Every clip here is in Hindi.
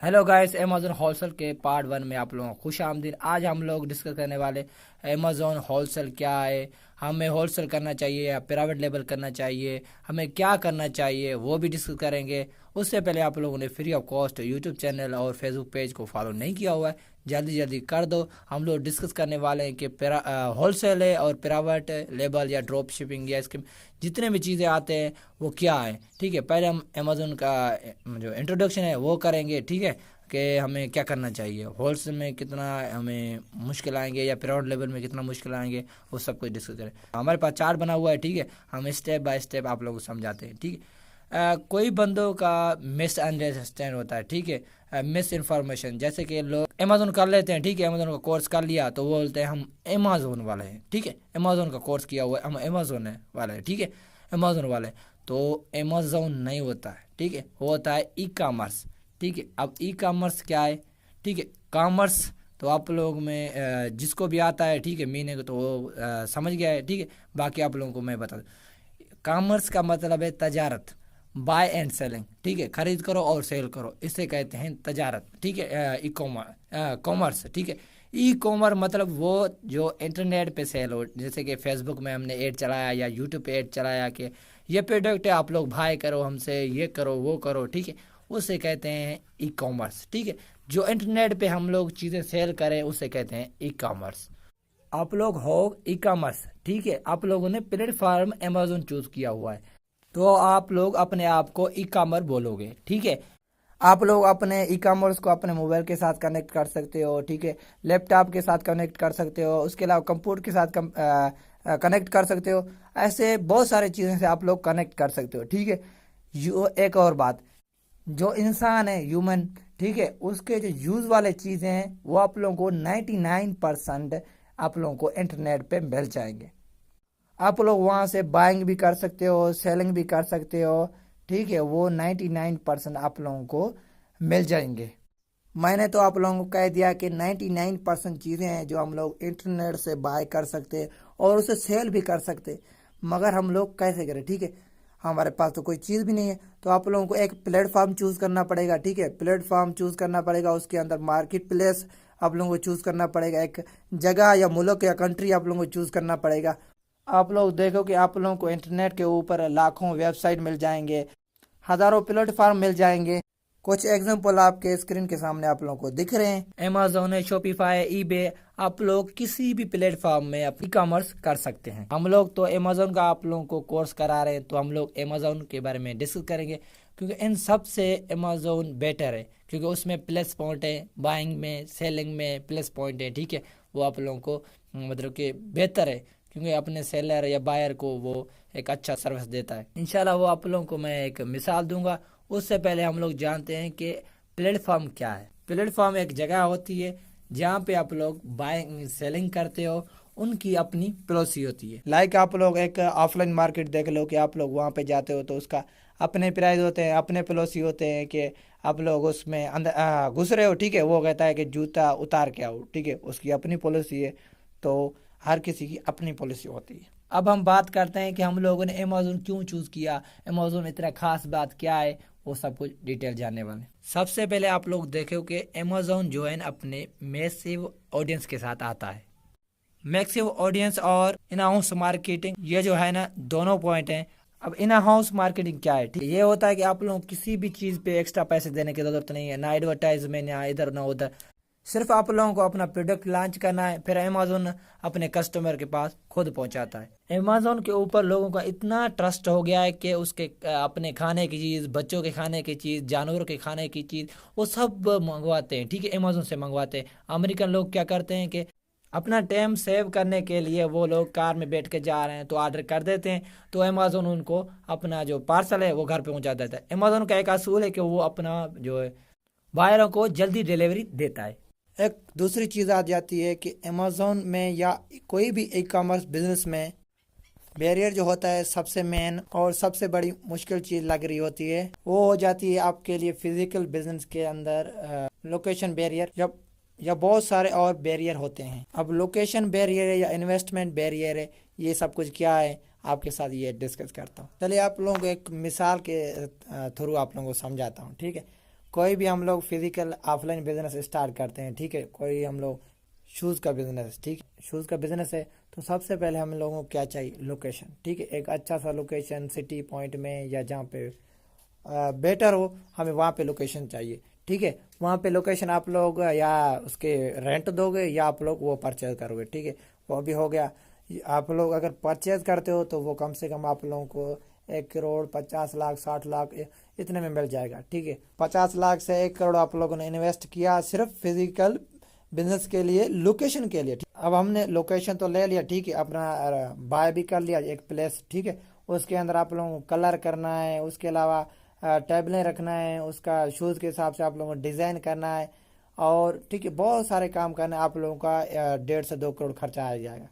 हेलो गाइस, अमेज़न होलसेल के पार्ट 1 में आप लोगों को खुश आमदीद। आज हम लोग डिस्कस करने वाले अमेज़न होलसेल क्या है, हमें होलसेल करना चाहिए या प्राइवेट लेबल करना चाहिए, हमें क्या करना चाहिए वो भी डिस्कस करेंगे। उससे पहले आप लोगों ने free of cost YouTube channel और फेसबुक पेज को फॉलो नहीं किया हुआ है, जल्दी जल्दी कर दो। हम लोग डिस्कस करने वाले हैं कि होलसेल है और प्राइवेट लेबल या ड्रॉप शिपिंग या इसके जितने भी चीज़ें आते हैं वो क्या है। ठीक है, पहले हम अमेज़न का जो इंट्रोडक्शन है वो करेंगे। ठीक है, कि हमें क्या करना चाहिए, होलसेल में कितना हमें मुश्किल आएंगे या प्राइवेट लेवल में कितना मुश्किल आएंगे, वो सब कुछ डिस्कस करें। हमारे पास चार्ट बना हुआ है। ठीक है, हम स्टेप बाय स्टेप आप लोगों को समझाते हैं। ठीक है, कोई बंदों का मिस अंडरस्टैंड होता है। ठीक है, मिस इन्फॉर्मेशन, जैसे कि लोग अमेज़न कर लेते हैं। ठीक है, अमेज़न का कोर्स कर लिया तो वो बोलते हैं हम अमेज़न वाले हैं। ठीक है, अमेज़न का कोर्स किया हुआ है, हम अमेज़न वाले हैं। ठीक है, अमेज़न वाले, तो अमेज़न नहीं होता है। ठीक है, वो होता है ई कामर्स। ठीक है, अब ई कामर्स क्या है? ठीक है, कॉमर्स तो आप लोग में जिसको भी आता है, ठीक है, मीनिंग तो वो समझ गया है। ठीक है, बाकी आप लोगों को मैं बता दूं, कॉमर्स का मतलब है तजारत, बाय एंड सेलिंग। ठीक है, खरीद करो और सेल करो, इसे कहते हैं तजारत। ठीक है, ई कॉमर्स। ठीक है, ई कॉमर्स मतलब वो जो इंटरनेट पे सेल हो, जैसे कि फेसबुक में हमने ऐड चलाया या यूट्यूब पे ऐड चलाया कि ये प्रोडक्ट है, आप लोग बाय करो हमसे, ये करो वो करो। ठीक है, उसे कहते हैं ई कॉमर्स। ठीक है, जो इंटरनेट पे हम लोग चीज़ें सेल करें उसे कहते हैं ई कॉमर्स। आप लोग हो ई कॉमर्स। ठीक है, आप लोगों ने प्लेटफॉर्म अमेज़न चूज किया हुआ है, तो आप लोग अपने आप को ई कॉमर्स बोलोगे। ठीक है, आप लोग अपने ई कॉमर्स को अपने मोबाइल के साथ कनेक्ट कर सकते हो। ठीक है, लैपटॉप के साथ कनेक्ट कर सकते हो, उसके अलावा कंप्यूटर के साथ कनेक्ट कर सकते हो। ऐसे बहुत सारी चीज़ें से आप लोग कनेक्ट कर सकते हो। ठीक है, जो एक और बात, जो इंसान है ह्यूमन, ठीक है, उसके जो यूज़ वाले चीज़ें हैं वो आप लोगों को 99% आप लोगों को इंटरनेट पे मिल जाएंगे। आप लोग वहाँ से बाइंग भी कर सकते हो, सेलिंग भी कर सकते हो। ठीक है, वो 99% आप लोगों को मिल जाएंगे। मैंने तो आप लोगों को कह दिया कि 99% चीज़ें हैं जो हम लोग इंटरनेट से बाय कर सकते हैं और उसे सेल भी कर सकते हैं। मगर हम लोग कैसे करें? ठीक है, हमारे पास तो कोई चीज़ भी नहीं है, तो आप लोगों को एक प्लेटफॉर्म चूज़ करना पड़ेगा। ठीक है, प्लेटफॉर्म चूज़ करना पड़ेगा, उसके अंदर मार्केट प्लेस आप लोगों को चूज़ करना पड़ेगा, एक जगह या मुल्क या कंट्री आप लोगों को चूज़ करना पड़ेगा। आप लोग देखो कि आप लोगों को इंटरनेट के ऊपर लाखों वेबसाइट मिल जाएंगे, हज़ारों प्लेटफॉर्म मिल जाएंगे। कुछ एग्जांपल आपके स्क्रीन के सामने आप लोगों को दिख रहे हैं। अमेज़न है, शॉपिफाई है, ईबे, आप लोग किसी भी प्लेटफॉर्म में ई कॉमर्स कर सकते हैं। हम लोग तो अमेज़न का आप लोगों को कोर्स करा रहे हैं, तो हम लोग अमेज़न के बारे में डिस्कस करेंगे, क्योंकि इन सब से अमेज़न बेटर है, क्योंकि उसमें प्लस पॉइंट है, बाइंग में सेलिंग में प्लस पॉइंट है। ठीक है, वो आप लोगों को मतलब कि बेहतर है, क्योंकि अपने सेलर या बायर को वो एक अच्छा सर्विस देता है। इंशाल्लाह वो आप लोगों को मैं एक मिसाल दूंगा। उससे पहले हम लोग जानते हैं कि प्लेटफॉर्म क्या है। प्लेटफॉर्म एक जगह होती है जहाँ पे आप लोग बाइंग सेलिंग करते हो, उनकी अपनी पॉलिसी होती है। लाइक आप लोग एक ऑफलाइन मार्केट देख लो कि आप लोग वहाँ पे जाते हो तो उसका अपने प्राइस होते हैं, अपने पॉलिसी होते हैं कि आप लोग उसमें अंदर घुस रहे हो। ठीक है, वो कहता है कि जूता उतार के आओ। ठीक है, उसकी अपनी पॉलिसी है, तो हर किसी की अपनी पॉलिसी होती है। अब हम बात करते हैं कि हम लोगों ने अमेज़न क्यों चूज़ किया, अमेज़न इतना खास बात क्या है, वो सब कुछ डिटेल जानने वाले। सबसे पहले आप लोग देखो कि अमेज़न जो है ना अपने मैसिव ऑडियंस के साथ आता है। मैसिव ऑडियंस और इन हाउस मार्केटिंग, ये जो है ना दोनों पॉइंट हैं। अब इन हाउस मार्केटिंग क्या है? ठीक, ये होता है कि आप लोग किसी भी चीज़ पे एक्स्ट्रा पैसे देने की जरूरत नहीं है, ना एडवर्टाइजमेंट, ना इधर ना उधर। सिर्फ आप लोगों को अपना प्रोडक्ट लॉन्च करना है, फिर अमेज़न अपने कस्टमर के पास खुद पहुंचाता है। अमेज़न के ऊपर लोगों का इतना ट्रस्ट हो गया है कि उसके अपने खाने की चीज़, बच्चों के खाने की चीज़, जानवरों के खाने की चीज़, वो सब मंगवाते हैं। ठीक है, अमेज़न से मंगवाते हैं। अमेरिकन लोग क्या करते हैं कि अपना टाइम सेव करने के लिए वो लोग कार में बैठ के जा रहे हैं तो ऑर्डर कर देते हैं, तो अमेज़न उनको अपना जो पार्सल है वो घर पे पहुंचा देता है। अमेज़न का एक असूल है कि वो अपना जो है बायरों को जल्दी डिलीवरी देता है। एक दूसरी चीज़ आ जाती है कि अमेज़न में या कोई भी ई कॉमर्स बिजनेस में बैरियर जो होता है, सबसे मेन और सबसे बड़ी मुश्किल चीज़ लग रही होती है, वो हो जाती है आपके लिए फिजिकल बिजनेस के अंदर लोकेशन बैरियर, जब या बहुत सारे और बैरियर होते हैं। अब लोकेशन बैरियर है या इन्वेस्टमेंट बैरियर है, ये सब कुछ क्या है आपके साथ ये डिस्कस करता हूँ। चलिए आप लोगों को एक मिसाल के थ्रू आप लोगों को समझाता हूँ। ठीक है, कोई भी हम लोग फिजिकल ऑफलाइन बिजनेस स्टार्ट करते हैं, ठीक है, कोई हम लोग शूज़ का बिजनेस, ठीक है, शूज़ का बिजनेस है, तो सबसे पहले हम लोगों को क्या चाहिए, लोकेशन, ठीक है, एक अच्छा सा लोकेशन सिटी पॉइंट में या जहाँ पे बेटर हो, हमें वहाँ पे लोकेशन चाहिए, ठीक है। वहाँ पे लोकेशन आप लोग या उसके रेंट दोगे या आप लोग वो परचेज करोगे, ठीक है, वो भी हो गया। आप लोग अगर परचेज करते हो तो वो कम से कम आप लोगों को 1 करोड़ 50 लाख 60 लाख इतने में मिल जाएगा, ठीक है। 50 लाख से 1 करोड़ आप लोगों ने इन्वेस्ट किया सिर्फ फिजिकल बिजनेस के लिए, लोकेशन के लिए, ठीक। अब हमने लोकेशन तो ले लिया, ठीक है, अपना बाय भी कर लिया एक प्लेस, ठीक है। उसके अंदर आप लोगों को कलर करना है, उसके अलावा टेबलें रखना है, उसका शूज़ के हिसाब से आप लोगों को डिज़ाइन करना है, और ठीक है बहुत सारे काम करना है। आप लोगों का 1.5 से 2 करोड़ खर्चा आ जाएगा।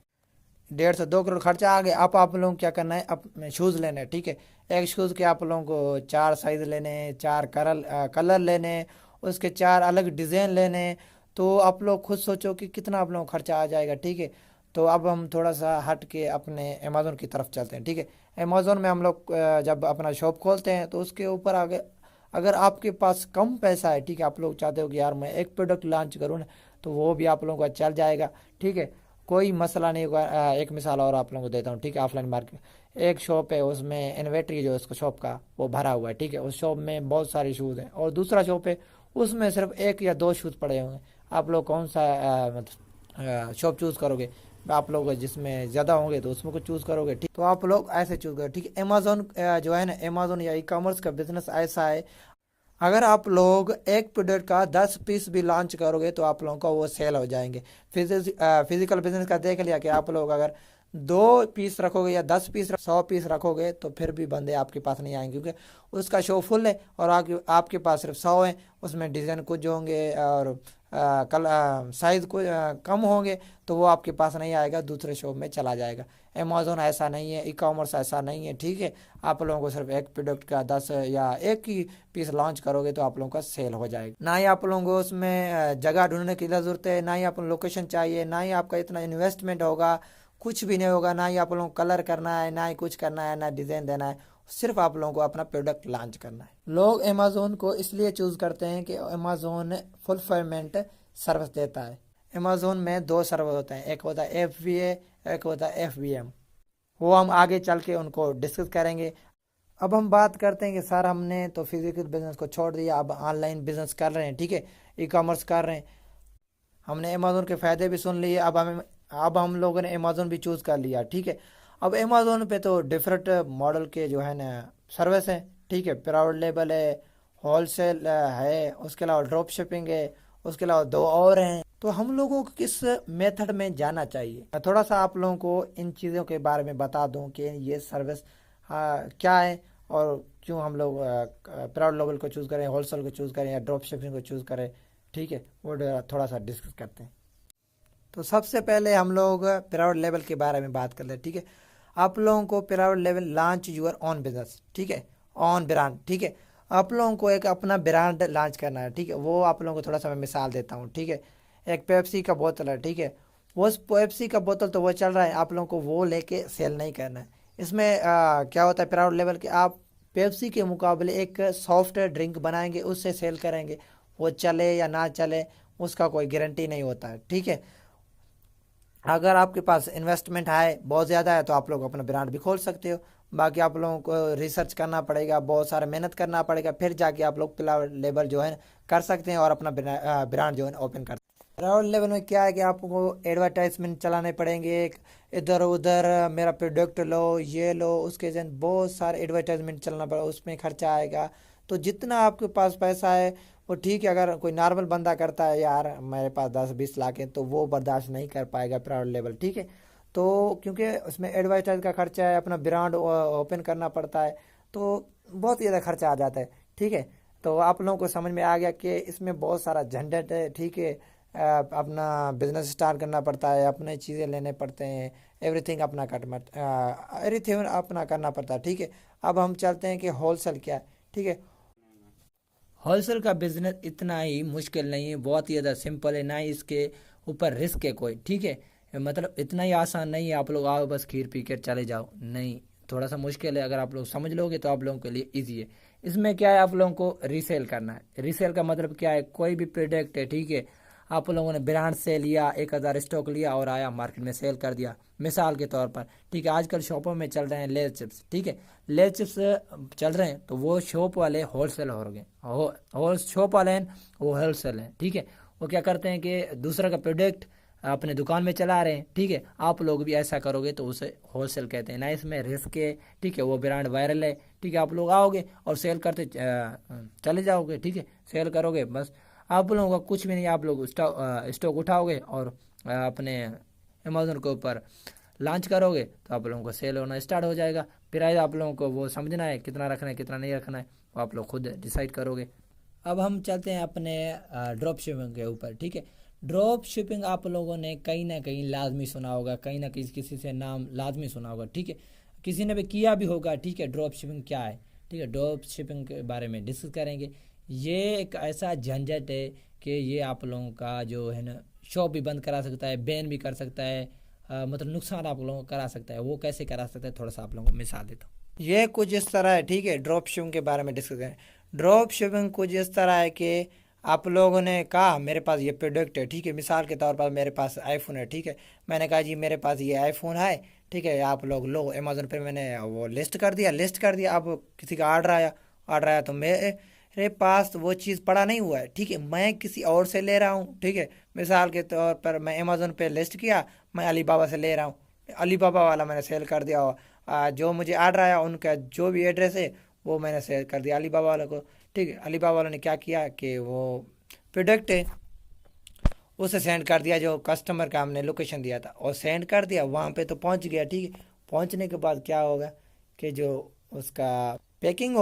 1.5 से 2 करोड़ खर्चा आ गया। आप लोगों को क्या करना है, अब शूज़ लेने हैं, ठीक है। एक शूज़ के आप लोगों को 4 साइज़ लेने हैं, 4 कलर लेने हैं, उसके 4 अलग डिज़ाइन लेने हैं। तो आप लोग खुद सोचो कि कितना आप लोगों को खर्चा आ जाएगा, ठीक है। तो अब हम थोड़ा सा हट के अपने अमेज़ोन की तरफ चलते हैं, ठीक है। अमेज़ोन में हम लोग जब अपना शॉप खोलते हैं तो उसके ऊपर आगे अगर आपके पास कम पैसा है, ठीक है, आप लोग चाहते हो कि यार मैं एक प्रोडक्ट लॉन्च करूँ ना, तो वो भी आप लोगों का चल जाएगा, ठीक है, कोई मसला नहीं होगा। एक मिसाल और आप लोगों को देता हूँ, ठीक है। ऑफलाइन मार्केट एक शॉप है, उसमें इन्वेंट्री जो है उसको शॉप का वो भरा हुआ है, ठीक है, उस शॉप में बहुत सारे शूज़ हैं, और दूसरा शॉप है उसमें सिर्फ 1 या 2 शूज़ पड़े हुए हैं। आप लोग कौन सा मतलब शॉप चूज़ करोगे? आप लोग जिसमें ज़्यादा होंगे तो उसमें को चूज़ करोगे, ठीक। तो आप लोग ऐसे चूज़ करो, ठीक है। अमेज़ोन जो है ना, अमेज़ोन या ई कॉमर्स का बिजनेस ऐसा है, अगर आप लोग एक प्रोडक्ट का 10 पीस भी लॉन्च करोगे तो आप लोगों का वो सेल हो जाएंगे। फिजिकल बिजनेस का देख लिया कि आप लोग अगर 2 पीस रखोगे या 10 पीस 100 पीस रखोगे तो फिर भी बंदे आपके पास नहीं आएंगे, क्योंकि उसका शो फुल है और आपके पास सिर्फ 100 है। उसमें डिज़ाइन कुछ होंगे और कल साइज़ कुछ कम होंगे, तो वो आपके पास नहीं आएगा, दूसरे शॉप में चला जाएगा। अमेज़ोन ऐसा नहीं है, ई कॉमर्स ऐसा नहीं है, ठीक है। आप लोगों को सिर्फ एक प्रोडक्ट का 10 या एक ही पीस लॉन्च करोगे तो आप लोगों का सेल हो जाएगा। ना ही आप लोगों को उसमें जगह ढूंढने की ज़रूरत है, ना ही आप लोकेशन चाहिए, ना ही आपका इतना इन्वेस्टमेंट होगा, कुछ भी नहीं होगा, ना ही आप लोगों को कलर करना है, ना ही कुछ करना है, ना डिज़ाइन देना है, सिर्फ आप लोगों को अपना प्रोडक्ट लॉन्च करना है। लोग अमेज़ोन को इसलिए चूज़ करते हैं कि अमेज़ोन फुलफिलमेंट सर्विस देता है। अमेज़ोन में 2 सर्वर होते हैं, एक होता है FBA, एक होता है FBM। वो हम आगे चल के उनको डिस्कस करेंगे। अब हम बात करते हैं कि सर हमने तो फिजिकल बिजनेस को छोड़ दिया, अब ऑनलाइन बिजनेस कर रहे हैं, ठीक है, ई कॉमर्स कर रहे हैं। हमने अमेज़ोन के फ़ायदे भी सुन लिए, अब हम लोगों ने अमेज़ोन भी चूज़ कर लिया, ठीक है। अब अमेज़ोन पे तो डिफरेंट मॉडल के जो है ना सर्विस है, ठीक है, प्राइवेट लेबल है, होलसेल है, उसके अलावा ड्रॉप शिपिंग है, उसके अलावा 2 और हैं। तो हम लोगों को किस मेथड में जाना चाहिए, मैं थोड़ा सा आप लोगों को इन चीज़ों के बारे में बता दूं कि ये सर्विस क्या है और क्यों हम लोग प्राइवेट लेवल को चूज़ करें, होलसेल को चूज़ करें या ड्रॉप शिपिंग को चूज़ करें, ठीक है, वो थोड़ा सा डिस्कस करते हैं। तो सबसे पहले हम लोग प्राइवेट लेवल के बारे में बात कर लें, ठीक है। आप लोगों को private level launch you're on business, ठीक है, ऑन ब्रांड, ठीक है। आप लोगों को एक अपना ब्रांड लॉन्च करना है, ठीक है। वो आप लोगों को थोड़ा सा मैं मिसाल देता हूँ, ठीक है। एक पेप्सी का बोतल है, ठीक है, वो पेप्सी का बोतल तो वो चल रहा है, आप लोगों को वो लेके सेल नहीं करना है। इसमें क्या होता है प्राइवेट लेवल के, आप पेप्सी के मुकाबले एक सॉफ्ट ड्रिंक बनाएंगे, उससे सेल करेंगे, वो चले या ना चले उसका कोई गारंटी नहीं होता है, ठीक है। अगर आपके पास इन्वेस्टमेंट है बहुत ज़्यादा है तो आप लोग अपना ब्रांड भी खोल सकते हो। बाकी आप लोगों को रिसर्च करना पड़ेगा, बहुत सारा मेहनत करना पड़ेगा, फिर जाके आप लोग प्राइवेट लेवल जो है कर सकते हैं और अपना ब्रांड जो है ओपन कर सकते हैं। प्राइवेट लेवल में क्या है कि आपको एडवर्टाइजमेंट चलाने पड़ेंगे, इधर उधर मेरा प्रोडक्ट लो, ये लो, उसके जन बहुत सारे एडवर्टाइजमेंट चलना पड़ेगा, उसमें खर्चा आएगा। तो जितना आपके पास पैसा है वो ठीक है, अगर कोई नॉर्मल बंदा करता है यार मेरे पास 10-20 लाख है तो वो बर्दाश्त नहीं कर पाएगा प्राइवेट लेवल, ठीक है। तो क्योंकि उसमें एडवर्टाइज का खर्चा है, अपना ब्रांड ओपन करना पड़ता है, तो बहुत ज़्यादा खर्चा आ जाता है, ठीक है। तो आप लोगों को समझ में आ गया कि इसमें बहुत सारा झंझट है, ठीक है। अपना बिजनेस स्टार्ट करना पड़ता है, अपने चीज़ें लेने पड़ते हैं, एवरीथिंग अपना करना पड़ता है, ठीक है। अब हम चलते हैं कि होलसेल क्या है, ठीक है। होलसेल का बिजनेस इतना ही मुश्किल नहीं है, बहुत ही ज़्यादा सिंपल है, ना ही इसके ऊपर रिस्क है कोई, ठीक है। मतलब इतना ही आसान नहीं है आप लोग आओ बस खीर पी कर चले जाओ, नहीं, थोड़ा सा मुश्किल है। अगर आप लोग समझ लोगे तो आप लोगों के लिए ईजी है। इसमें क्या है, आप लोगों को रीसेल करना है। रीसेल का मतलब क्या है, कोई भी प्रोडक्ट है, ठीक है, आप लोगों ने ब्रांड से लिया, 1,000 स्टॉक लिया और आया मार्केट में सेल कर दिया, मिसाल के तौर पर, ठीक है। आजकल शॉपों में चल रहे हैं लेज चिप्स, ठीक है, लेज चिप्स चल रहे हैं, तो वो शॉप वाले होलसेल हो गए, शॉप वाले हैं वो होलसेल हैं, ठीक है। वो क्या करते हैं कि दूसरा का प्रोडक्ट अपने दुकान में चला रहे हैं, ठीक है। आप लोग भी ऐसा करोगे तो उसे होलसेल कहते हैं ना, इसमें रिस्क है, ठीक है। वो ब्रांड वायरल है, ठीक है, आप लोग आओगे और सेल करते चले जाओगे, ठीक है, सेल करोगे, बस आप लोगों का कुछ भी नहीं। आप लोग स्टॉक उठाओगे और अपने अमेज़न के ऊपर लॉन्च करोगे तो आप लोगों को सेल होना स्टार्ट हो जाएगा। प्राइस आप लोगों को वो समझना है, कितना रखना है कितना नहीं रखना है, वो आप लोग खुद डिसाइड करोगे। अब हम चलते हैं अपने ड्रॉप शिपिंग के ऊपर, ठीक है। ड्रॉप शिपिंग आप लोगों ने कहीं ना कहीं लाजमी सुना होगा, कहीं ना कहीं किसी से नाम लाजमी सुना होगा, ठीक है, किसी ने भी किया भी होगा, ठीक है। ड्रॉप शिपिंग क्या है, ठीक है, ड्रॉप शिपिंग के बारे में डिस्कस करेंगे। ये एक ऐसा झंझट है कि ये आप लोगों का जो है ना, शॉप भी बंद करा सकता है, बैन भी कर सकता है, मतलब नुकसान आप लोगों को करा सकता है। वो कैसे करा सकता है, थोड़ा सा आप लोगों को मिसाल देता हूँ। ये कुछ इस तरह है, ठीक है, ड्रॉप शिपिंग के बारे में डिस्कस करें। ड्रॉप शिपिंग कुछ इस तरह है कि आप लोगों ने कहा मेरे पास ये प्रोडक्ट है, ठीक है, मिसाल के तौर पर मेरे पास आईफोन है, ठीक है, मैंने कहा जी मेरे पास ये आईफोन है, ठीक है, आप लोग लो। अमेज़न पे मैंने वो लिस्ट कर दिया। अब किसी का ऑर्डर आया तो मेरे पास वो चीज़ पड़ा नहीं हुआ है, ठीक है, मैं किसी और से ले रहा हूँ, ठीक है। मिसाल के तौर पर मैं अमेज़न पे लिस्ट किया, मैं अलीबाबा से ले रहा हूँ, अलीबाबा वाला मैंने सेल कर दिया। जो मुझे ऑर्डर आया उनका जो भी एड्रेस है वो मैंने सेल कर दिया अलीबाबा वाले को, ठीक है। अलीबाबा वालों ने क्या किया कि वो प्रोडक्ट है उसे सेंड कर दिया, जो कस्टमर का हमने लोकेशन दिया था, और सेंड कर दिया, वहाँ पे तो पहुँच गया, ठीक है। पहुँचने के बाद क्या होगा कि जो उसका पैकिंग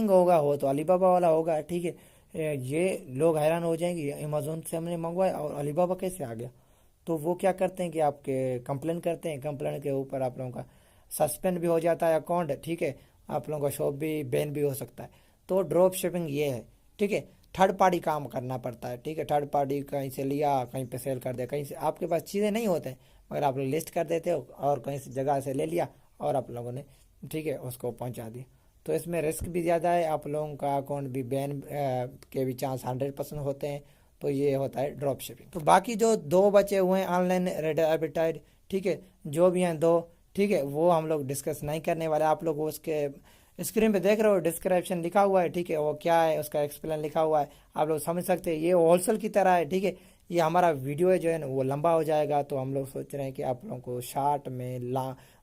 होगा, वो तो अलीबाबा वाला होगा, ठीक है। ये लोग हैरान हो जाएंगे, अमेज़न से हमने मंगवाया और अलीबाबा कैसे आ गया। तो वो क्या करते हैं कि आपके कंप्लेन करते हैं, कंप्लेन के ऊपर आप लोगों का सस्पेंड भी हो जाता है अकाउंट, ठीक है, आप लोगों का शॉप भी बैन भी हो सकता है। तो ड्रॉप शिपिंग ये है, ठीक है, थर्ड पार्टी काम करना पड़ता है, ठीक है। थर्ड पार्टी कहीं से लिया, कहीं पे सेल कर दिया, कहीं से आपके पास चीज़ें नहीं होते हैं मगर आप लोग लिस्ट कर देते हो और कहीं से जगह से ले लिया और आप लोगों ने, ठीक है, उसको पहुंचा दिया। तो इसमें रिस्क भी ज़्यादा है, आप लोगों का अकाउंट भी बैन के भी चांस 100% होते हैं। तो ये होता है ड्रॉप शिपिंग। तो बाकी जो दो बचे हुए हैं ऑनलाइन रेड एडवर्टाइज, ठीक है, जो भी हैं दो, ठीक है, वो हम लोग डिस्कस नहीं करने वाले। आप लोग उसके स्क्रीन पे देख रहे हो, डिस्क्रिप्शन लिखा हुआ है, ठीक है, वो क्या है उसका एक्सप्लेन लिखा हुआ है, आप लोग समझ सकते हैं। ये होलसेल की तरह है, ठीक है। ये हमारा वीडियो है जो है ना वो लंबा हो जाएगा, तो हम लोग सोच रहे हैं कि आप लोगों को शार्ट में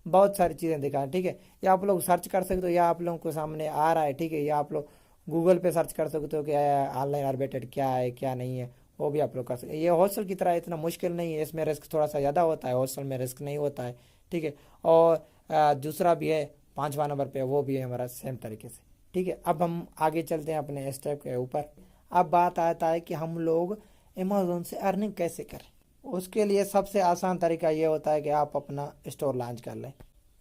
बहुत सारी चीज़ें दिखाएं, ठीक है। या आप लोग सर्च कर सकते हो, या आप लोगों को सामने आ रहा है, ठीक है, या आप लोग गूगल पे सर्च कर सकते हो कि ऑनलाइन आर्बिट्रेज क्या है क्या नहीं है, वो भी आप लोग कर सकते हैं। ये होलसेल की तरह इतना मुश्किल नहीं है, इसमें रिस्क थोड़ा सा ज़्यादा होता है, होलसेल में रिस्क नहीं होता है, ठीक है। और दूसरा भी है 5वां नंबर पे, वो भी है हमारा सेम तरीके से, ठीक है। अब हम आगे चलते हैं अपने स्टेप के ऊपर। अब बात आता है कि हम लोग अमेज़न से अर्निंग कैसे करें। उसके लिए सबसे आसान तरीका ये होता है कि आप अपना स्टोर लॉन्च कर लें।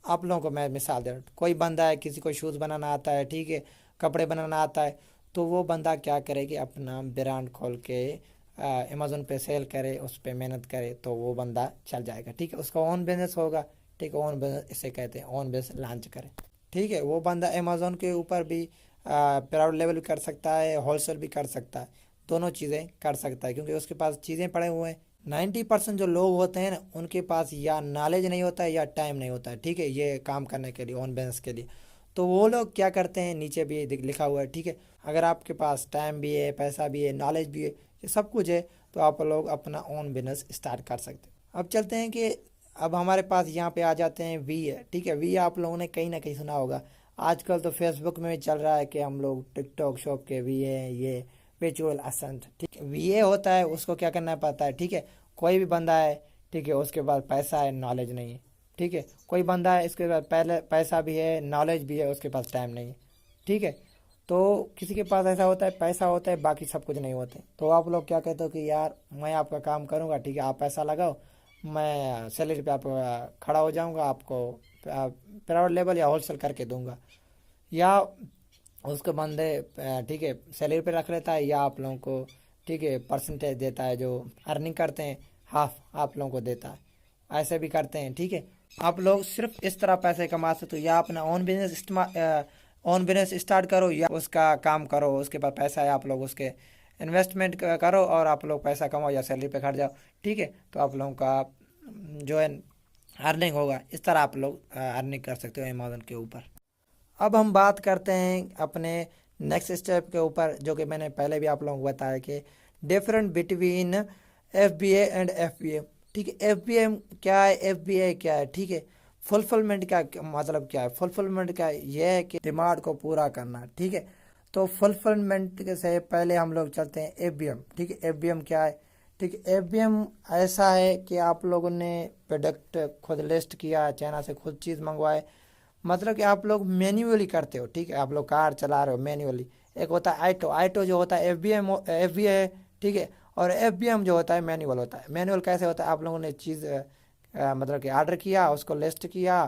आप लोगों को मैं मिसाल दे रहा हूँ, कोई बंदा है, किसी को शूज़ बनाना आता है, ठीक है, कपड़े बनाना आता है, तो वो बंदा क्या करे कि अपना ब्रांड खोल के अमेज़न पे सेल करे, उस पर मेहनत करे, तो वो बंदा चल जाएगा, ठीक है, उसका ओन बिजनेस होगा, ठीक है। ओन बिजनेस इसे कहते हैं, ओन बिजनेस लॉन्च करें, ठीक है। वो बंदा अमेज़न के ऊपर भी प्राइवेट लेवल भी कर सकता है, होलसेल भी कर सकता है, दोनों चीज़ें कर सकता है, क्योंकि उसके पास चीज़ें पड़े हुए हैं। 90% जो लोग होते हैं ना, उनके पास या नॉलेज नहीं होता है या टाइम नहीं होता है, ठीक है, ये काम करने के लिए, ऑन बिजनेस के लिए। तो वो लोग क्या करते हैं, नीचे भी लिखा हुआ है, ठीक है। अगर आपके पास टाइम भी है, पैसा भी है, नॉलेज भी है, ये सब कुछ है, तो आप लोग अपना ओन बिजनेस स्टार्ट कर सकते हैं। अब चलते हैं कि अब हमारे पास यहाँ पे आ जाते हैं वी है, ठीक है। वी आप लोगों ने कहीं ना कहीं सुना होगा, आजकल तो फेसबुक में भी चल रहा है कि हम लोग टिकटॉक शॉप के वी है, ये वर्चुअल असिस्टेंट, ठीक है। वी ए होता है, उसको क्या करना पड़ता है, ठीक है। कोई भी बंदा है, ठीक है, उसके पास पैसा है, नॉलेज नहीं है, ठीक है। कोई बंदा है, इसके पास पहले पैसा भी है, नॉलेज भी है, उसके पास टाइम नहीं है, ठीक है। तो किसी के पास ऐसा होता है, पैसा होता है, बाकी सब कुछ नहीं होते। तो आप लोग क्या कहते हो कि यार मैं आपका काम करूँगा, ठीक है, आप पैसा लगाओ, मैं सैलरी पे आप खड़ा हो जाऊँगा, आपको प्राइवेट लेवल या होलसेल करके दूंगा, या उसको बंदे ठीक है सैलरी पे रख लेता है, या आप लोगों को, ठीक है, परसेंटेज देता है, जो अर्निंग करते हैं हाफ आप लोगों को देता है, ऐसे भी करते हैं, ठीक है। आप लोग सिर्फ इस तरह पैसे कमा सकते हो, या अपना own business on business start करो या उसका काम करो, उसके पास पैसा है आप लोग उसके इन्वेस्टमेंट करो और आप लोग पैसा कमाओ या सैलरी पे खट जाओ, ठीक है। तो आप लोगों का जो है अर्निंग होगा, इस तरह आप लोग अर्निंग कर सकते हो अमेज़न के ऊपर। अब हम बात करते हैं अपने नेक्स्ट स्टेप के ऊपर, जो कि मैंने पहले भी आप लोगों को बताया कि different between FBA and FBA, ठीक है। FBA क्या है, FBA क्या है, ठीक है। फुलफिलमेंट का मतलब क्या है, फुलफिलमेंट का यह है कि डिमांड को पूरा करना, ठीक है। तो फुलफिलमेंट से पहले हम लोग चलते हैं FBM, ठीक है। FBM क्या है, ठीक है। FBM ऐसा है कि आप लोगों ने प्रोडक्ट खुद लिस्ट किया, चाइना से खुद चीज़ मंगवाए, मतलब कि आप लोग मैन्युअली करते हो, ठीक है। आप लोग कार चला रहे हो मैन्युअली। एक होता है आइटो, आइटो जो होता है FBA है, ठीक है। और FBM जो होता है मैनुअल होता है। मैनुअल कैसे होता है, आप लोगों ने चीज़ मतलब कि ऑर्डर किया, उसको लिस्ट किया,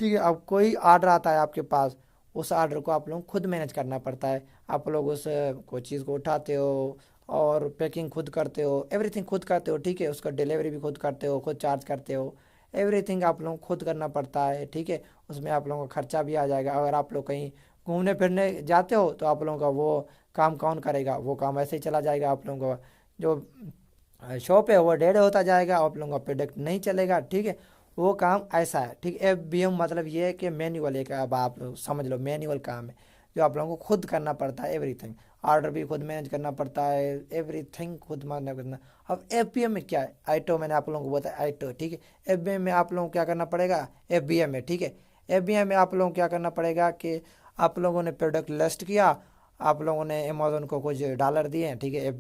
ठीक है। अब कोई ऑर्डर आता है आपके पास, उस ऑर्डर को आप लोग खुद मैनेज करना पड़ता है। आप लोग उस कोई चीज़ को उठाते हो और पैकिंग खुद करते हो, एवरीथिंग खुद करते हो, ठीक है। उसका डिलीवरी भी खुद करते हो, खुद चार्ज करते हो, एवरीथिंग आप लोग खुद करना पड़ता है, ठीक है। उसमें आप लोगों का खर्चा भी आ जाएगा। अगर आप लोग कहीं घूमने फिरने जाते हो तो आप लोगों का वो काम कौन करेगा, वो काम ऐसे ही चला जाएगा। आप लोगों का जो शॉप है वो डेढ़ होता जाएगा, आप लोगों का प्रोडक्ट नहीं चलेगा, ठीक है। वो काम ऐसा है, ठीक है। FBM मतलब ये है कि मैनुअल एक, अब आप लोग समझ लो मैनुअल काम है जो आप लोगों को खुद करना पड़ता है, एवरीथिंग। ऑर्डर भी खुद मैनेज करना पड़ता है, एवरीथिंग खुद मैनेज करना। अब FBM में क्या है, आइटो मैंने आप लोगों को बताया आइटो, ठीक है। FBM में आप लोगों को क्या करना पड़ेगा, FBM में, ठीक है। FBM में आप लोगों को क्या करना पड़ेगा कि आप लोगों ने प्रोडक्ट लिस्ट किया, आप लोगों ने अमेज़न को कुछ डॉलर दिए हैं, ठीक है।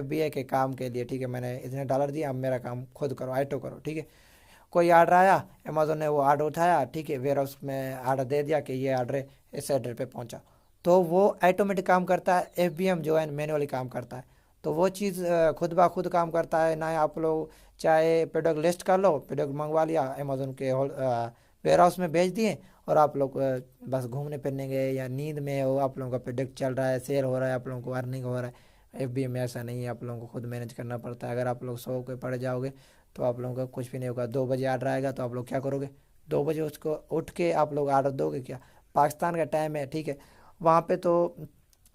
FBA के काम के लिए, ठीक है। मैंने इतने डॉलर दिए, अब मेरा काम खुद करो, आइटो करो, ठीक है। कोई ऑर्डर आया, अमेज़न ने वो ऑर्डर उठाया, ठीक है। वेयर हाउस में ऑर्डर दे दिया कि ये ऑर्डर इस एड्रेस पे पहुंचा, तो वो ऑटोमेटिक काम करता है। FBM जो है मैनुअली काम करता है, तो वो चीज़ खुद ब खुद काम करता है ना। आप लोग चाहे प्रोडक्ट लिस्ट कर लो, प्रोडक्ट मंगवा लिया अमेज़न के वेयर हाउस में भेज दिए, और आप लोग बस घूमने फिरने गए या नींद में हो, आप लोगों का प्रोडक्ट चल रहा है, सेल हो रहा है, आप लोगों को अर्निंग हो रहा है। FBM में ऐसा नहीं है, आप लोगों को खुद मैनेज करना पड़ता है। अगर आप लोग 100 के पड़ जाओगे तो आप लोगों का कुछ भी नहीं होगा। 2 बजे ऑर्डर आएगा तो आप लोग क्या करोगे, 2 बजे उसको उठ के आप लोग ऑर्डर दोगे क्या। पाकिस्तान का टाइम है, ठीक है। वहाँ पे तो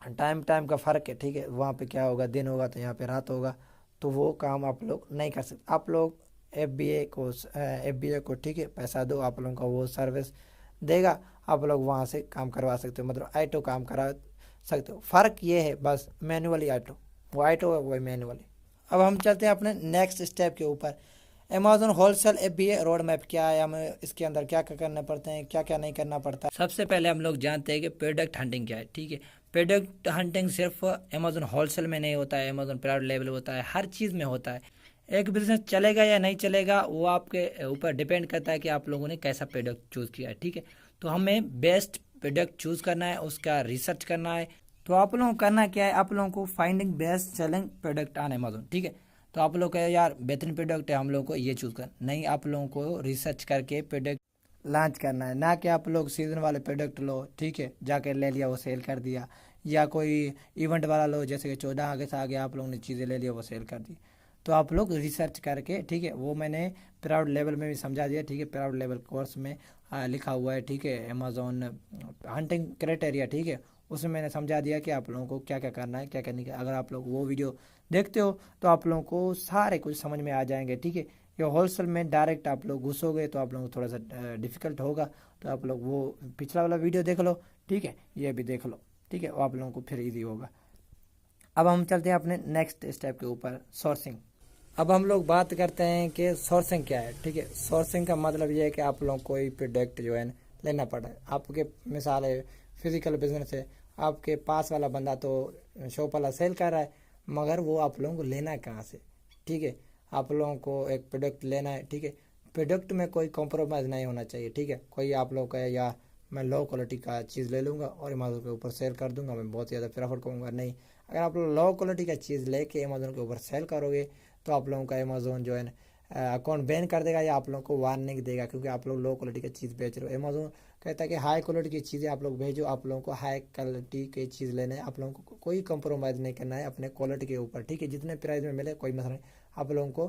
टाइम टाइम का फ़र्क है, ठीक है। वहाँ पे क्या होगा, दिन होगा तो यहाँ पे रात होगा, तो वो काम आप लोग नहीं कर सकते। आप लोग FBA को ठीक है पैसा दो, आप लोगों का वो सर्विस देगा, आप लोग वहाँ से काम करवा सकते हो, मतलब आइटो काम करा सकते हो। फ़र्क ये है बस, मैनुअली आइटो, वो आइटो है वो मैनुअली। अब हम चलते हैं अपने नेक्स्ट स्टेप के ऊपर। Amazon wholesale FBA road map क्या है, हमें इसके अंदर क्या क्या करने पड़ते हैं, क्या क्या नहीं करना पड़ता। सबसे पहले हम लोग जानते हैं कि प्रोडक्ट हंटिंग क्या है, ठीक है। प्रोडक्ट हंटिंग सिर्फ अमेज़न होलसेल में नहीं होता है, अमेज़न प्राइवेट लेवल होता है, हर चीज़ में होता है। एक बिजनेस चलेगा या नहीं चलेगा वो आपके ऊपर डिपेंड करता है कि आप लोगों ने कैसा प्रोडक्ट चूज़ किया है, ठीक है। तो हमें बेस्ट प्रोडक्ट चूज़ करना है, उसका रिसर्च करना है। तो आप लोगों को करना क्या है, आप लोगों को finding best selling product on Amazon, ठीक है। तो आप लोग कहे यार बेहतरीन प्रोडक्ट है, हम लोग को ये चूज़ कर, नहीं, आप लोगों को रिसर्च करके प्रोडक्ट लॉन्च करना है, ना कि आप लोग सीजन वाले प्रोडक्ट लो, ठीक है, जाके ले लिया वो सेल कर दिया, या कोई इवेंट वाला लो, जैसे कि 14 अगस्त आ गया, आप लोगों ने चीज़ें ले लिया वो सेल कर दी। तो आप लोग रिसर्च करके, ठीक है, वो मैंने प्राउड लेवल में भी समझा दिया, ठीक है। प्राउड लेवल कोर्स में लिखा हुआ है, ठीक है, अमेज़न हंटिंग क्राइटेरिया, ठीक है। उसमें मैंने समझा दिया कि आप लोगों को क्या क्या करना है, क्या क्या नहीं करना। अगर आप लोग वो वीडियो देखते हो तो आप लोगों को सारे कुछ समझ में आ जाएंगे, ठीक है। ये होलसेल में डायरेक्ट आप लोग घुसोगे तो आप लोगों को थोड़ा सा डिफिकल्ट होगा, तो आप लोग वो पिछला वाला वीडियो देख लो, ठीक है, ये भी देख लो, ठीक है, वो आप लोगों को फिर ईजी होगा। अब हम चलते हैं अपने नेक्स्ट स्टेप के ऊपर, सोर्सिंग। अब हम लोग बात करते हैं कि सोर्सिंग क्या है, ठीक है। सोर्सिंग का मतलब ये है कि आप लोग कोई प्रोडक्ट जो है लेना पड़ा है, आपके मिसाल है फिजिकल बिजनेस है, आपके पास वाला बंदा तो शॉप वाला सेल कर रहा है, मगर वो आप लोगों को लेना है कहाँ से, ठीक है। आप लोगों को एक प्रोडक्ट लेना है, ठीक है। प्रोडक्ट में कोई कॉम्प्रोमाइज़ नहीं होना चाहिए, ठीक है। कोई आप लोग का या मैं लो क्वालिटी का चीज़ ले लूँगा और अमेज़न के ऊपर सेल कर दूंगा, मैं बहुत ज़्यादा प्रेफर करूँगा, नहीं। अगर आप लोग लो क्वालिटी का चीज़ लेके अमेज़न के ऊपर सेल करोगे तो आप लोगों का अमेज़न जो है अकाउंट बैन कर देगा या आप लोगों को वार्निंग देगा, क्योंकि आप लोग लो क्वालिटी की चीज़ बेच रहे हो। अमेज़न कहता है कि हाई क्वालिटी की चीज़ें आप लोग भेजो, आप लोगों को हाई क्वालिटी की चीज़ लेना है, आप लोगों को कोई कंप्रोमाइज़ नहीं करना है अपने क्वालिटी के ऊपर, ठीक है। जितने प्राइस में मिले कोई मसला नहीं, आप लोगों को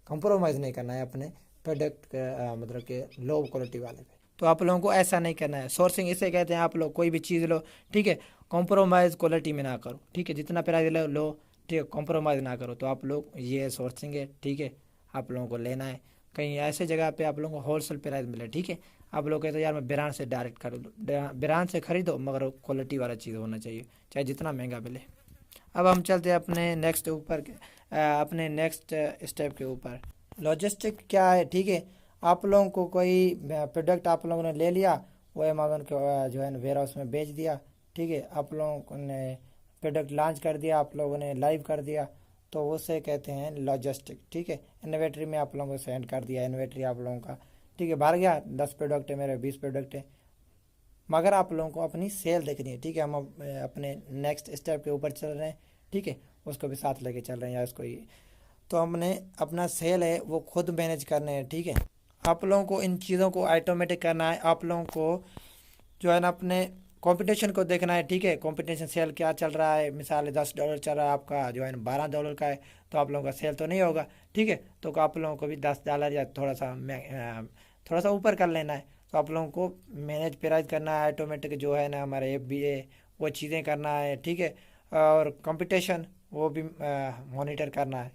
कंप्रोमाइज़ नहीं करना है अपने प्रोडक्ट मतलब के लो क्वालिटी वाले पे, तो आप लोगों को ऐसा नहीं करना है। सोर्सिंग इसे कहते हैं, आप लोग कोई भी चीज़ लो, ठीक है, कॉम्प्रोमाइज़ क्वालिटी में ना करो, ठीक है, जितना प्राइस लो, ठीक है, कॉम्प्रोमाइज़ ना करो। तो आप लोग ये सोर्सिंग है, ठीक है, आप लोगों को लेना है कहीं ऐसे जगह पे आप लोगों को होलसेल प्राइस मिले, ठीक है। आप लोग कहते हैं यार मैं ब्रांड से डायरेक्ट खरीदो, ब्रांड से खरीदो मगर क्वालिटी वाला चीज़ होना चाहिए, चाहे जितना महंगा मिले। अब हम चलते हैं अपने नेक्स्ट स्टेप के ऊपर। लॉजिस्टिक क्या है, ठीक है, आप लोगों को कोई प्रोडक्ट आप लोगों ने ले लिया, वो अमेज़न के जो है वेयर हाउस में बेच दिया, ठीक है, आप लोगों ने प्रोडक्ट लॉन्च कर दिया, आप लोगों ने लाइव कर दिया, तो उसे कहते हैं लॉजिस्टिक, ठीक है। इन्वेंट्री में आप लोगों को सेंड कर दिया, इन्वेंट्री आप लोगों का, ठीक है, भर गया, 10 प्रोडक्ट है मेरे, 20 प्रोडक्ट है, मगर आप लोगों को अपनी सेल देखनी है, ठीक है। हम अपने नेक्स्ट स्टेप के ऊपर चल रहे हैं, ठीक है, उसको भी साथ लेके चल रहे हैं या इसको ही। तो हमने अपना सेल है वो खुद मैनेज करने हैं, ठीक है। आप लोगों को इन चीज़ों को ऑटोमेटिक करना है, आप लोगों को जो है ना अपने कंपटीशन को देखना है, ठीक है। कंपटीशन सेल क्या चल रहा है, मिसाल $10 चल रहा है आपका, जो है ना $12 का है, तो आप लोगों का सेल तो नहीं होगा, ठीक है। तो आप लोगों को भी $10 या थोड़ा सा ऊपर कर लेना है। तो आप लोगों को मैनेज प्राइस करना है, ऑटोमेटिक जो है ना हमारे FBA वो चीज़ें करना है, ठीक है, और कंपटीशन वो भी मॉनिटर करना है।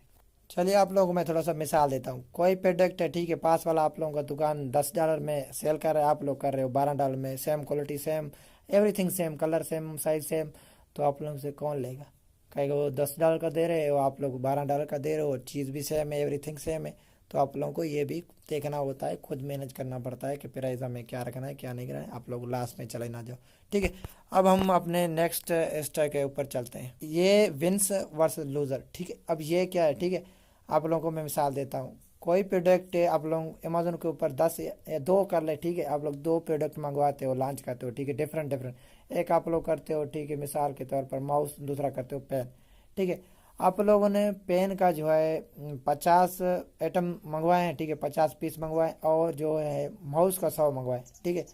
चलिए आप लोगों को मैं थोड़ा सा मिसाल देता हूँ। कोई प्रोडक्ट है, ठीक है, पास वाला आप लोगों का दुकान $10 में सेल कर रहा है, आप लोग कर रहे हो $12 में, same quality, same everything, same colour, same size, same. तो आप लोगों से कौन लेगा? कहेगा वो $10 का दे रहे हो, आप लोग $12 का दे रहे हो, चीज़ भी सेम है, एवरीथिंग सेम है। तो आप लोगों को ये भी देखना होता है, खुद मैनेज करना पड़ता है कि प्राइस हमें क्या रखना है क्या नहीं करना है, आप लोग लास्ट में चले ना जाओ, ठीक है। अब हम अपने नेक्स्ट स्टेप के ऊपर चलते हैं, ये विंस वर्सेस लूज़र, ठीक है। अब ये क्या है, ठीक है, आप लोगों को मैं मिसाल देता हूँ। कोई प्रोडक्ट है, आप लोग अमेज़न के ऊपर 10 या 2 कर ले, ठीक है, आप लोग 2 प्रोडक्ट मंगवाते हो, लॉन्च करते हो, ठीक है, डिफरेंट डिफरेंट। एक आप लोग करते हो, ठीक है, मिसाल के तौर पर माउस, दूसरा करते हो पेन, ठीक है। आप लोगों ने पेन का जो है 50 आइटम मंगवाए हैं, ठीक है, 50 पीस मंगवाए, और जो है माउस का 100 मंगवाए, ठीक है।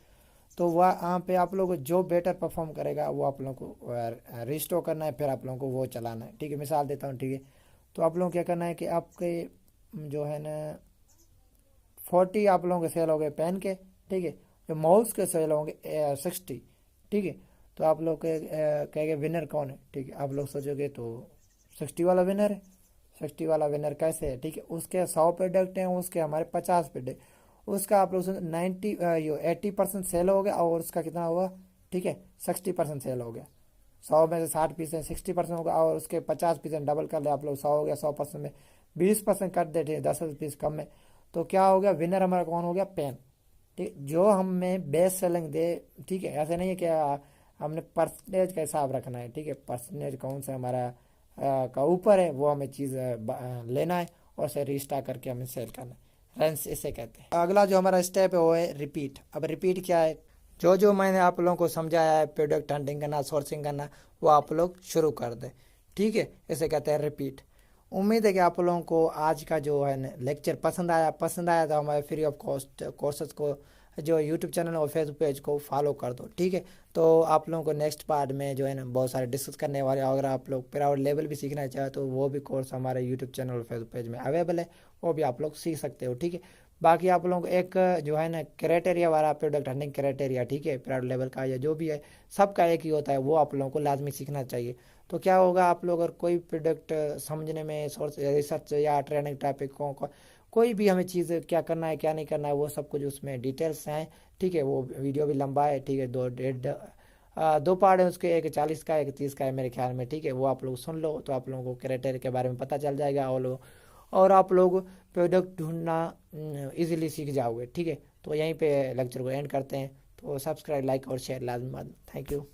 तो वह यहाँ पे आप लोग जो बेटर परफॉर्म करेगा वो आप लोगों को रिस्टोर करना है, फिर आप लोगों को वो चलाना है, ठीक है। मिसाल देता हूँ, ठीक है। तो आप लोगों को क्या करना है कि आपके जो है ना 40 आप लोगों के सेल हो गए पेन के, ठीक है, जो माउस के सेल होंगे 60, ठीक है। तो आप लोग कहेंगे विनर कौन है, ठीक है, आप लोग सोचोगे तो 60 वाला विनर है। 60 वाला विनर कैसे है, ठीक है, उसके 100 प्रोडक्ट हैं, उसके हमारे 50 प्रोडक्ट, उसका आप लोग 80% सेल हो गया, और उसका कितना होगा, ठीक है, 60% सेल हो गया। 100 में से 60 पीस है, 60% होगा, और उसके 50% डबल कर ले आप लोग, 100 हो गया, 100% में 20% कट देते 10 पीस कम में। तो क्या हो गया, विनर हमारा कौन हो गया, पेन, ठीक, जो हमें बेस्ट सेलिंग दे, ठीक है। ऐसे नहीं है कि हमने परसेंटेज का हिसाब रखना है, ठीक है, परसेंटेज कौन सा हमारा का ऊपर है वो हमें चीज़ लेना है, और उसे रीस्टार करके हमें सेल करना है, रेंस इसे कहते हैं। अगला जो हमारा स्टेप है वो है रिपीट। अब रिपीट क्या है, जो मैंने आप लोगों को समझाया है, प्रोडक्ट हंटिंग करना, सोर्सिंग करना, वो आप लोग शुरू कर दें, ठीक है, इसे कहते हैं रिपीट। उम्मीद है कि आप लोगों को आज का जो है लेक्चर पसंद आया तो हमारे फ्री ऑफ कॉस्ट कोर्सेज को जो यूट्यूब चैनल और फेसबुक पेज को फॉलो कर दो, ठीक है। तो आप लोगों को नेक्स्ट पार्ट में जो है ना बहुत सारे डिस्कस करने वाले, अगर आप लोग प्राइवेट लेवल भी सीखना चाहे तो वो भी कोर्स हमारे यूट्यूब चैनल और फेसबुक पेज में अवेलेबल है, वो भी आप लोग सीख सकते हो, ठीक है। बाकी आप लोगों को एक जो है ना क्राइटेरिया वाला प्रोडक्ट हंटिंग क्राइटेरिया, ठीक है, प्राइवेट लेवल का या जो भी है, सबका एक ही होता है, वो आप लोगों को लाजमी सीखना चाहिए। तो क्या होगा, आप लोग अगर कोई प्रोडक्ट समझने में सोर्स रिसर्च या ट्रेनिंग टॉपिक को कोई भी हमें चीज़ क्या करना है क्या नहीं करना है वो सब कुछ उसमें डिटेल्स हैं, ठीक है। वो वीडियो भी लंबा है, ठीक है, 2 पार्ट है उसके, एक 40 का एक 30 का है मेरे ख्याल में, ठीक है। वो आप लोग सुन लो तो आप लोगों को क्राइटेरिया के बारे में पता चल जाएगा, और आप लोग प्रोडक्ट ढूंढना इजीली सीख जाओगे, ठीक है। तो यहीं पे लेक्चर को एंड करते हैं। तो सब्सक्राइब, लाइक और शेयर लाजमी। Thank you.